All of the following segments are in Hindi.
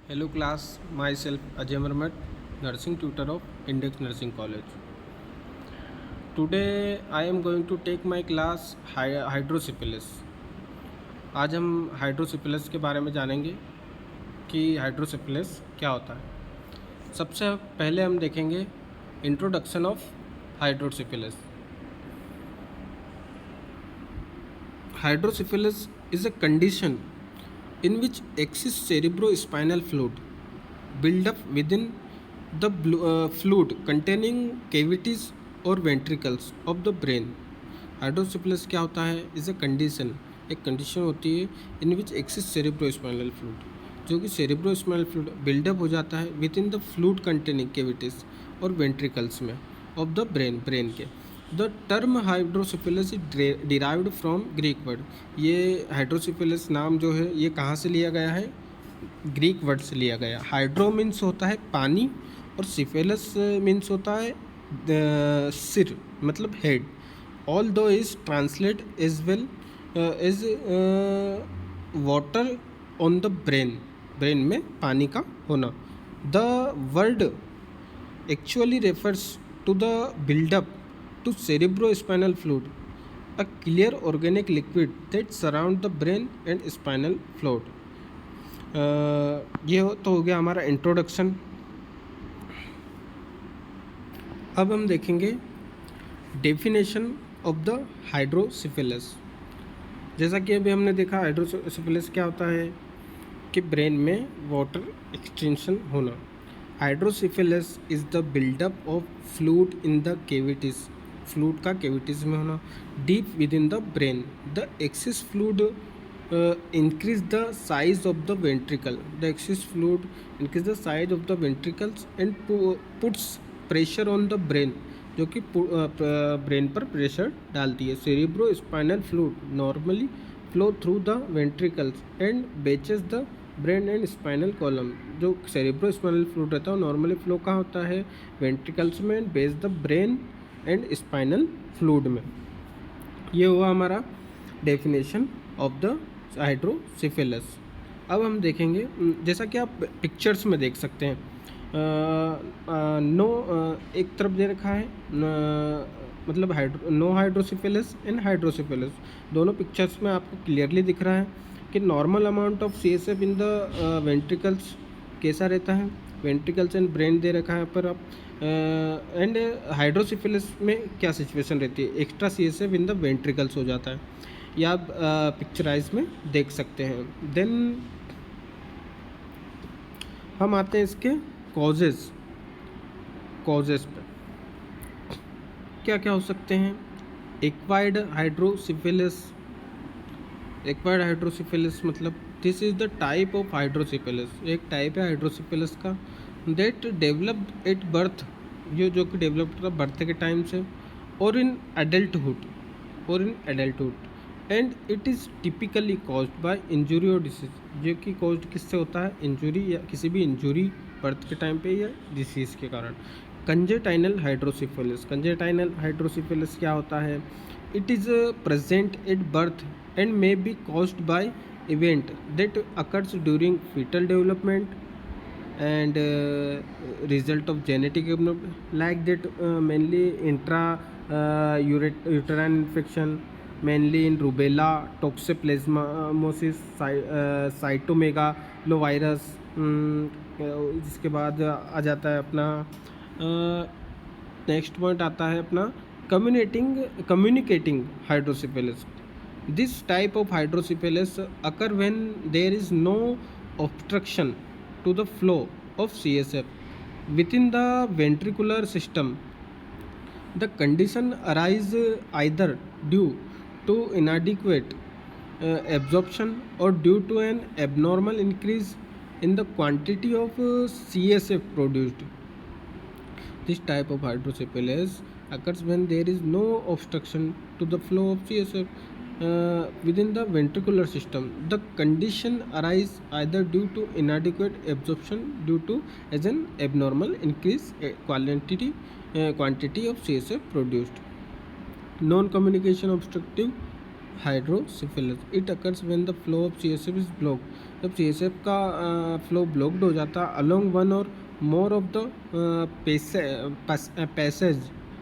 Hello class, myself Ajay Marmat, nursing tutor of Index Nursing College. Today I am going to take my class hydrocephalus. आज हम हाइड्रोसिफिलिस के बारे में जानेंगे कि हाइड्रोसिफिलिस क्या होता है। सबसे पहले हम देखेंगे introduction of hydrocephalus. Hydrocephalus is a condition in which excess cerebrospinal fluid build up within the fluid containing cavities or ventricles of the brain. Hydrocephalus क्या होता है? इज़ अ कंडीशन, एक कंडीशन होती है in which excess cerebrospinal fluid, जो कि सेरेब्रोस्पाइनल फ्लूइड बिल्डअप हो जाता है within the fluid containing cavities और वेंट्रिकल्स में ऑफ द ब्रेन के। The term hydrocephalus is derived from Greek word. ये हाइड्रोसिफिलिस नाम जो है ये कहाँ से लिया गया है? ग्रीक वर्ड से लिया गया। हाइड्रो मीन्स होता है पानी और सिफिलिस मीन्स होता है सिर, मतलब head. Although is translate as well as water on the brain में पानी का होना। The word actually refers to the buildup to cerebrospinal fluid, a clear organic liquid that surround the brain and spinal fluid. ये तो हो गया हमारा इंट्रोडक्शन। अब हम देखेंगे डेफिनेशन ऑफ द हाइड्रोसिफिलिस। जैसा कि अभी हमने देखा हाइड्रोसिफिलिस क्या होता है कि ब्रेन में वाटर एक्सटेंशन होना। Hydrocephalus is the buildup of fluid in the cavities, fluid का कैविटीज में होना deep within the brain. The excess fluid increase the size of the ventricle, the excess fluid increase the size of the ventricles and puts pressure on the brain, जो कि ब्रेन पर प्रेशर डालती है। Cerebrospinal fluid normally flow through the ventricles and bathes the brain and spinal column. जो सेरेब्रोस्पाइनल फ्लूइड रहता है वो नॉर्मली फ्लो कहाँ होता है? वेंट्रिकल्स में, एंड बेच the brain and spinal fluid में। ये हुआ हमारा डेफिनेशन ऑफ द हाइड्रोसिफिलिस। अब हम देखेंगे, जैसा कि आप पिक्चर्स में देख सकते हैं, एक तरफ दे रखा है मतलब नो हाइड्रोसिफिलिस एंड हाइड्रोसिफिलिस। दोनों पिक्चर्स में आपको क्लियरली दिख रहा है कि normal amount of CSF in the ventricles कैसा रहता है। वेंट्रिकल्स एंड ब्रेन दे रखा है पर आप एंड हाइड्रोसिफिलिस में क्या सिचुएशन रहती है? Extra CSF in the ventricles हो जाता है। या आप पिक्चराइज में देख सकते हैं। देन हम आते हैं इसके कॉजेज़ पे। क्या क्या हो सकते हैं? एक्वायर्ड हाइड्रोसिफिलिस मतलब this is the type of hydrocephalus, एक टाइप है हाइड्रोसिफिलिस का दैट डेवलप्ड एट बर्थ, ये जो कि डेवलप्ड था बर्थ के टाइम से, और इन adulthood and it is typically caused by injury और डिसीज, जो कि कॉज्ड किससे होता है? इंजुरी या किसी भी इंजुरी बर्थ के टाइम पे या डिसीज़ के कारण। कंजेटाइनल हाइड्रोसिफिलिस क्या होता है? It is present at birth and may be caused by event that occurs during fetal development and result of genetic development, like that mainly uterine infection, mainly in rubella, toxoplasmosis, cytomegalovirus। जिसके बाद आ जाता है अपना नेक्स्ट पॉइंट आता है अपना communicating हाइड्रोसिफिलिस। This type of hydrocephalus occur when there is no obstruction to the flow of CSF within the ventricular system. The condition arises either due to inadequate absorption or due to an abnormal increase in the quantity of CSF produced. This type of hydrocephalus occurs when there is no obstruction to the flow of CSF within the ventricular system. The condition arises either due to inadequate absorption due to as an abnormal increase quantity of CSF produced. Non-communication obstructive हाइड्रोसिफिलिस, it occurs when the flow of CSF is blocked जब CSF का फ्लो ब्लॉक्ड हो जाता है अलोंग वन और more of the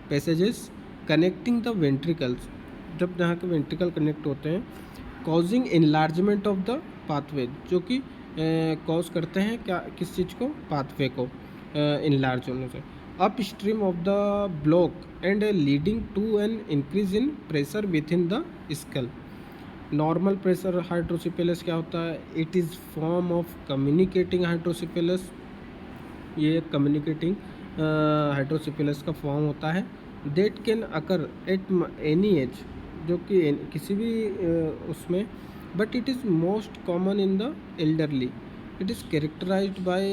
passages connecting the ventricles, जब जहाँ के वेंट्रिकल कनेक्ट होते हैं, causing enlargement of the pathway, जो कि कॉज करते हैं क्या, किस चीज़ को, पाथवे को इनलार्ज होने से, upstream of the block and leading to an increase in pressure within the skull. Normal pressure hydrocephalus क्या होता है, it is form of communicating hydrocephalus, ये कम्युनिकेटिंग हाइड्रोसिफिलस का फॉर्म होता है, that can occur at any age, जो कि किसी भी उसमें, but it is most common in the elderly. It is characterized by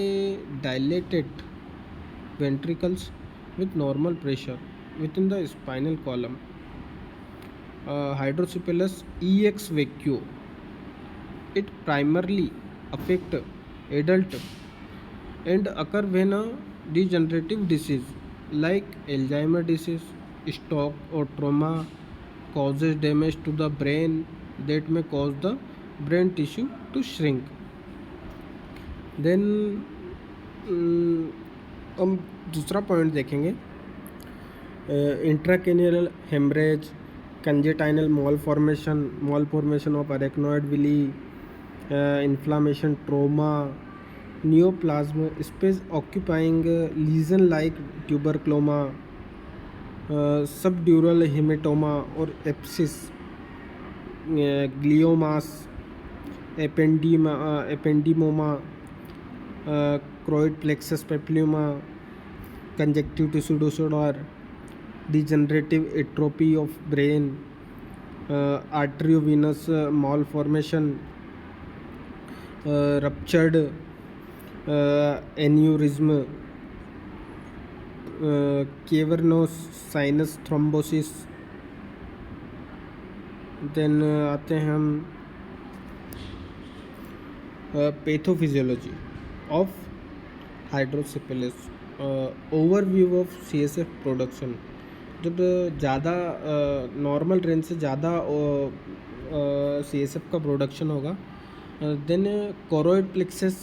dilated ventricles with normal pressure within the spinal column. Hydrocephalus ex vacuo, it primarily affect adult and occur when a degenerative disease like Alzheimer disease, stroke or trauma causes damage to the brain that may cause the brain tissue to shrink. Then हम दूसरा पॉइंट देखेंगे, intracranial haemorrhage, congenital malformation of arachnoid villi, inflammation, trauma, neoplasm space occupying lesion like tuberculoma, subdural haematoma और abscess, gliomas, ependymoma, choroid plexus papilloma, connective tissue disorder, degenerative atrophy of brain, arteriovenous malformation, ruptured aneurysm, cavernous sinus thrombosis. Then आते हैं हम pathophysiology of hydrocephalus, overview of CSF production. जब ज़्यादा नॉर्मल रेंज से ज़्यादा CSF का प्रोडक्शन होगा, then choroid plexus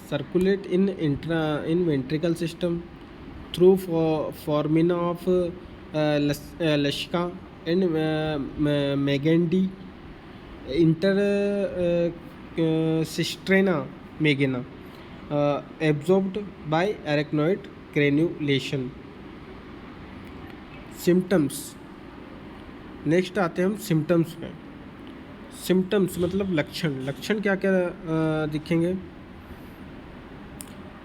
circulate in ventricle system through foramina of Luschka and Magendie into cisterna magna, absorbed by arachnoid granulation. Symptoms, next आते हैं हम सिम्टम्स पे। सिम्टम्स मतलब लक्षण क्या क्या दिखेंगे।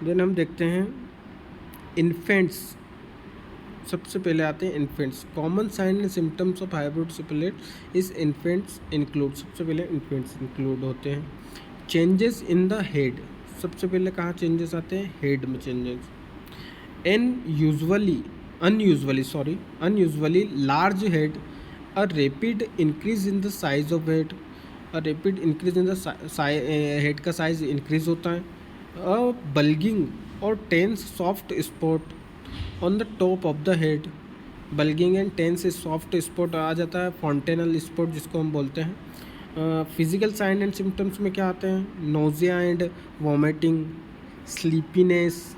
देन हम देखते हैं इन्फेंट्स, सबसे पहले आते हैं infants. Common sign and symptoms of hydrocephalus is infants include, सबसे पहले इन्फेंट्स इंक्लूड होते हैं। चेंजेस इन द हेड, सबसे पहले कहाँ चेंजेस आते हैं, हेड में changes. Unusually large head, a rapid increase in the size of head, rapid increase in the head का साइज इंक्रीज होता है। बल्गिंग और tense soft spot on the top of the head, bulging and tense soft spot आ जाता है, फॉन्टेनल स्पॉट जिसको हम बोलते हैं। फिजिकल साइन एंड सिम्टम्स में क्या आते हैं, nausea and vomiting, sleepiness,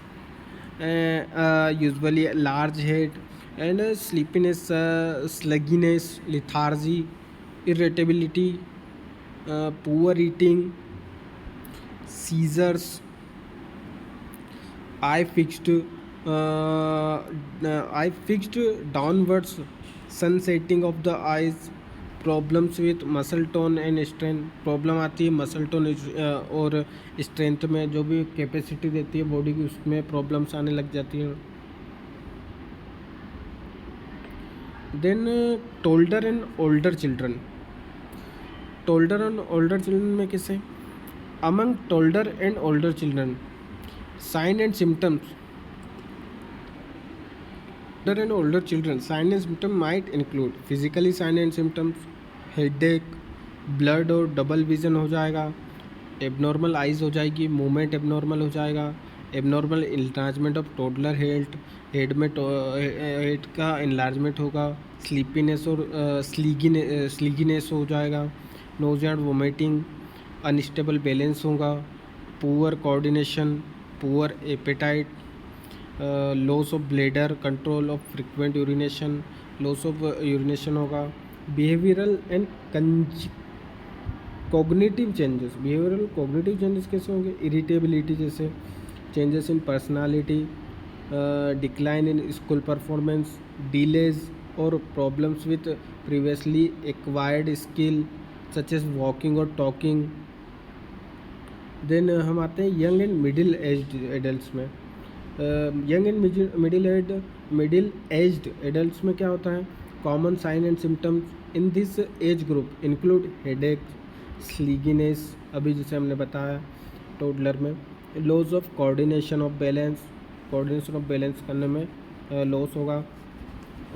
usually large head and sleepiness, sluggishness, lethargy, irritability, poor eating, seizures, eye fixed downwards, sun setting of the eyes, problems with muscle tone and strength, problem आती है मसल टोन और स्ट्रेंथ में, जो भी कैपेसिटी देती है बॉडी की उसमें प्रॉब्लम्स आने लग जाती हैं। Then toddler and older children, में किसे, among toddler and older children sign and symptoms, toddler and older children sign and symptom might include physically sign and symptoms, headache, blurred और डबल विजन हो जाएगा, एबनॉर्मल आइज हो जाएगी, मूवमेंट एबनॉर्मल हो जाएगा, abnormal enlargement of toddler head में हेड का इन्लार्जमेंट होगा, स्लीपीनेस और स्लीगीनेस हो जाएगा, नोजिया वोमिटिंग, अनस्टेबल बैलेंस होगा, poor coordination, poor appetite, loss of bladder control of frequent urination, loss of urination होगा, behavioural and cognitive changes. Behavioural cognitive changes कैसे होंगे? इरिटेबिलिटी जैसे, changes in personality, decline in school performance, delays और problems with previously acquired skill such as walking और टॉकिंग। देन हम आते हैं young and middle aged adults में। Young and middle aged adults में क्या होता है? Common sign and symptoms in this age group include headache, sluggishness, अभी जैसे हमने बताया टोडलर में, loss of coordination of balance, coordination of balance करने में लॉस होगा,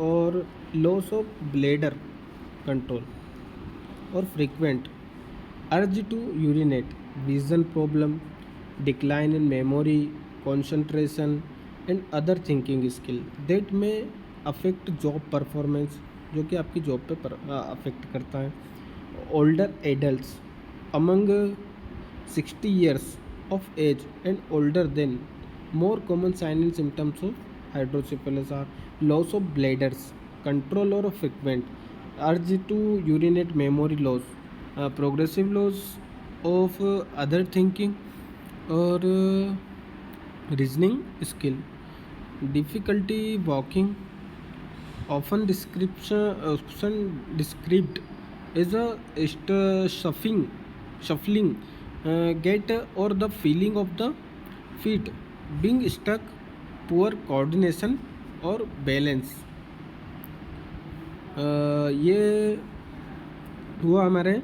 और लॉस ऑफ ब्लैडर कंट्रोल और frequent urge to urinate, vision problem, decline in memory, concentration and other thinking skill that में अफेक्ट जॉब परफॉर्मेंस, जो कि आपकी जॉब पे अफेक्ट करता है। Older adults among 60 years of age and older than, more common signs and symptoms of hydrocephalus are loss of bladders control or frequent urge to urinate, memory loss, progressive loss of other thinking or reasoning skill, difficulty walking, often described as a shuffling gait or the feeling of the feet being stuck, poor coordination और बैलेंस। ये हुआ हमारे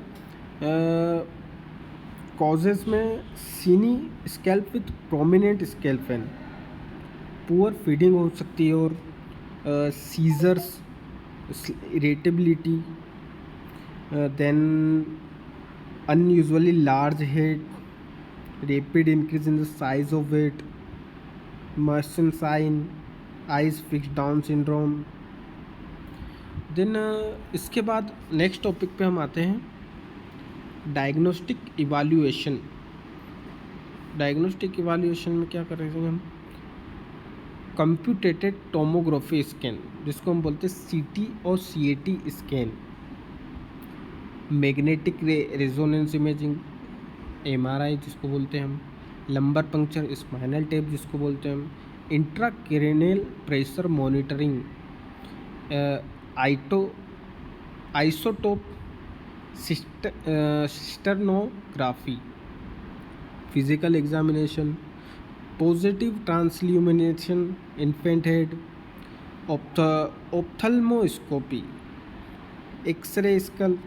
कॉजेज़ में। Shiny scalp with prominent scalp vein, poor feeding हो सकती है, और seizures, irritability, then unusually large head, rapid increase in the size of weight, Martian sign, eyes fixed down syndrome। Then इसके बाद नेक्स्ट टॉपिक पे हम आते हैं डायग्नोस्टिक इवाल्यूएशन। डायग्नोस्टिक इवाल्यूएशन में क्या कर रहे हैं हम? कंप्यूटेटेड टोमोग्राफी स्कैन, जिसको हम बोलते हैं सीटी और CAT scan, magnetic resonance imaging, MRI जिसको बोलते हैं हम, लंबर पंक्चर, स्पाइनल टैप जिसको बोलते हैं हम, intracranial pressure monitoring, isotope cisternography, physical examination, positive transillumination, infant head, ophthalmoscopy, x ray skull,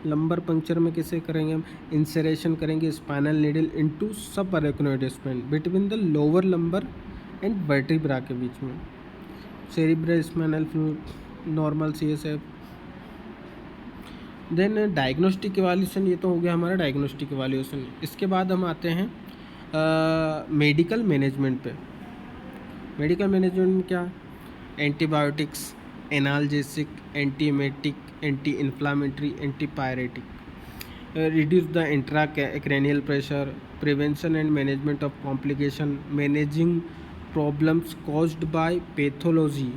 lumbar puncture में कैसे करेंगे हम? इंसरेशन करेंगे spinal needle into subarachnoid spine between the lower lumbar and vertebra के बीच में, cerebral spinal fluid, normal CSF. Then diagnostic evaluation, ये तो हो गया हमारा डायग्नोस्टिक इवैल्यूएशन। इसके बाद हम आते हैं मेडिकल मैनेजमेंट पे। मेडिकल मैनेजमेंट में क्या? Antibiotics, analgesic, antiemetic, anti inflammatory, antipyretic, reduce the intracranial pressure, prevention and management of complication, managing problems caused by pathology.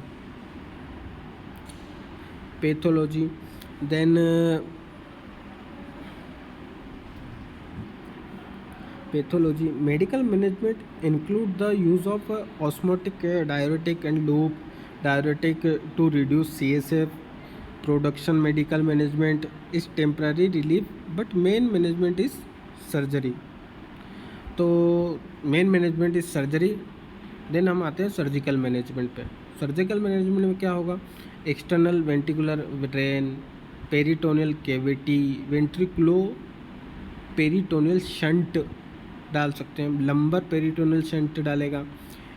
Then pathology, medical management include the use of osmotic, diuretic and loop diuretic to reduce CSF production. Medical management is temporary relief but main management is surgery. तो main management is surgery. Then हम आते हैं सर्जिकल मैनेजमेंट पे। सर्जिकल मैनेजमेंट में क्या होगा? External ventricular drain, peritoneal cavity, ventriculo peritoneal shunt डाल सकते हैं, लंबर पेरिटोनियल शंट डालेगा,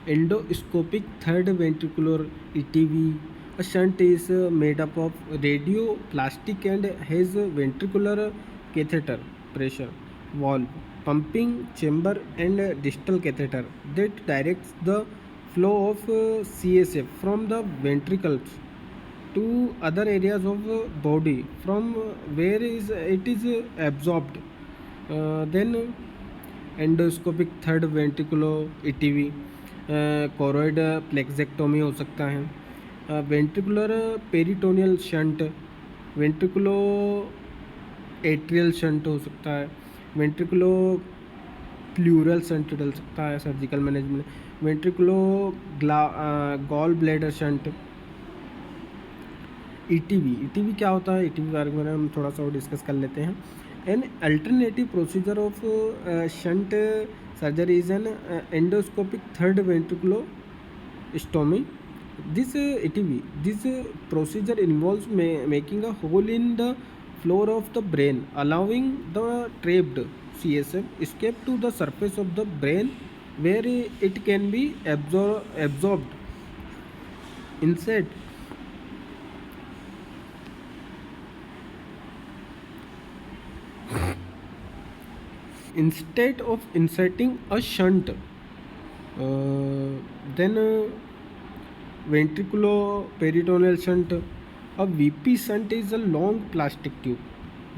endoscopic third ventricular ETV. A shunt is made up of radioplastic and has ventricular catheter, pressure valve, pumping chamber and distal catheter that directs the flow of CSF from the ventricles to other areas of body from where is it is absorbed. Then endoscopic third ventriculo ETV, choroid plexectomy हो सकता है, ventricular peritoneal shunt, ventriculo atrial shunt हो सकता है, वेंट्रिकुलो प्लूरल शंट डल सकता है surgical management, ventriculo gallbladder shunt. ETV क्या होता है, ईटीवी के बारे में हम थोड़ा सा और डिस्कस कर लेते हैं। An alternative procedure of shunt surgery is an endoscopic third ventriculostomy. This procedure involves making a hole in the floor of the brain, allowing the trapped CSF escape to the surface of the brain where it can be absorbed. Instead of inserting a shunt, then ventriculoperitoneal shunt. A VP shunt is a long plastic tube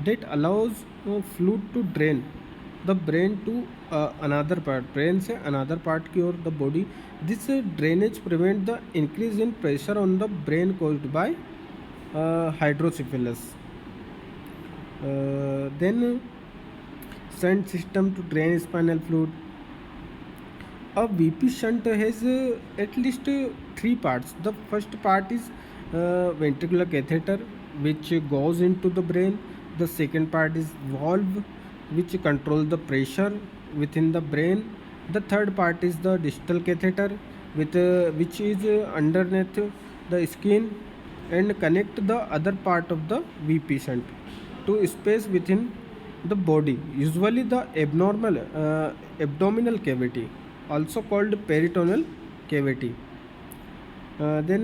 that allows fluid to drain the brain to another part, brain से another part की ओर the body. This drainage prevent the increase in pressure on the brain caused by hydrocephalus. Then shunt system to drain spinal fluid. A VP shunt has at least three parts. The first part is ventricular catheter, which goes into the brain. The second part is valve, which controls the pressure within the brain. The third part is the distal catheter, which is underneath the skin and connect the other part of the VP shunt to space within the body, usually the abdominal cavity, also called peritoneal cavity. Then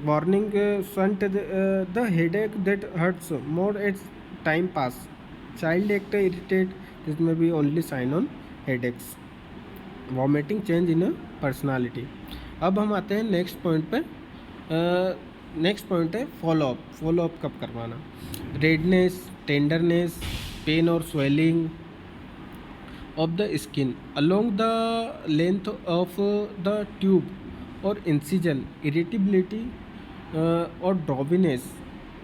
warning shunt, the headache that hurts more as time pass. Child act irritate, this may be only sign on headaches. Vomiting, change in personality. अब हम आते हैं नेक्स्ट पॉइंट पे। नेक्स्ट पॉइंट है फॉलोअप। फॉलोअप कब करवाना? रेडनेस, टेंडरनेस, पेन और swelling of the skin along the length of the tube और इंसिजन, इरिटेबिलिटी और ड्रॉबीनेस,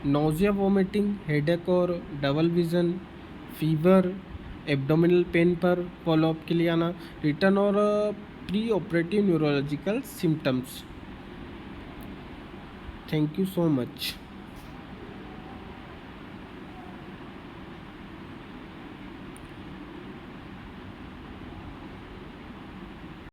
नोजिया, वॉमिटिंग, हेडेक और double vision, fever, abdominal pain पर फॉलोअप के लिए आना, रिटर्न और pre operative neurological symptoms. Thank you so much.